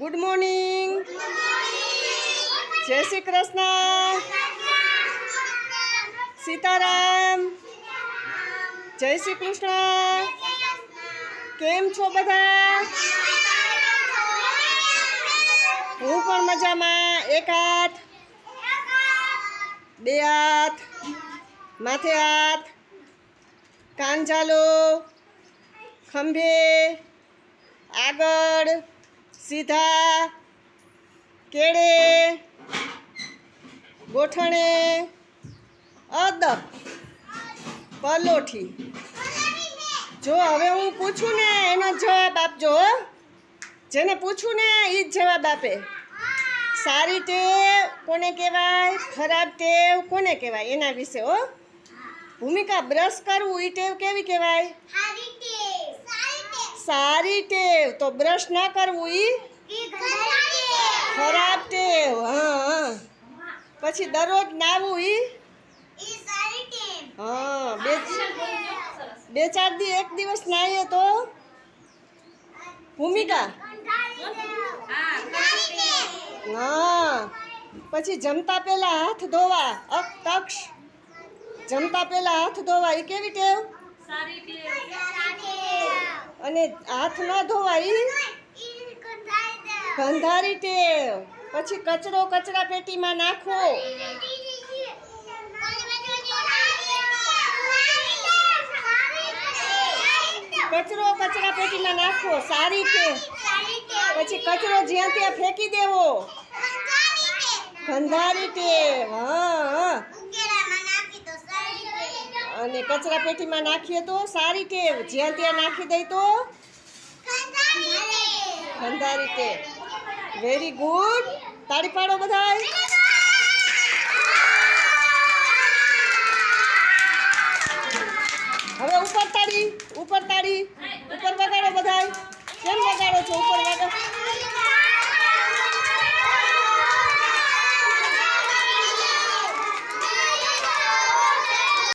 Good morning. જય શ્રી કૃષ્ણ. સીતારામ. જય શ્રી કૃષ્ણ. કેમ છો બધા? હું પણ મજામાં. એક હાથ, બે હાથ, માથે હાથ, કાન ઝાલો, ખંભે, આગળ, સીધા, કેળે, ગોઠણે, અદબ, પલોઠી. જો હવે હું પૂછું ને એનો જવાબ આપજો. જેને પૂછું ને એ જ જવાબ આપે. સારી ટેવ કોને કહેવાય, ખરાબ ટેવ કોને કહેવાય, એના વિશે હો. ભૂમિકા, બ્રશ કરવું એ ટેવ કેવી કહેવાય? સારી ટેવ. તો બ્રશ ના કરવું એ ખરાબ ટેવ. હા. પછી દરરોજ નાવું એ હા. બે ચાર એક દિવસ નાહીએ તો ભૂમિકા હા. પછી જમતા પહેલા હાથ ધોવા, તક્ષ જમતા પહેલા હાથ ધોવા એ કેવી ટેવ? અને હાથ ન ધોવા એ ગંધારી ટેવ. પછી કચરો કચરા પેટીમાં નાખો. કચરો કચરા પેટીમાં નાખવો સારી ટેવ. પછી કચરો જ્યાં ત્યાં ફેંકી દેવો ગંધારી ટેવ. હા. અને કચરા પેટીમાં નાખીએ તો સારી ટેવ. જ્યાં ત્યાં નાખી દઈ તો ગંધારી ટેવ. Very good. તાળી પાડો બધાય. હવે ઉપર તાળી.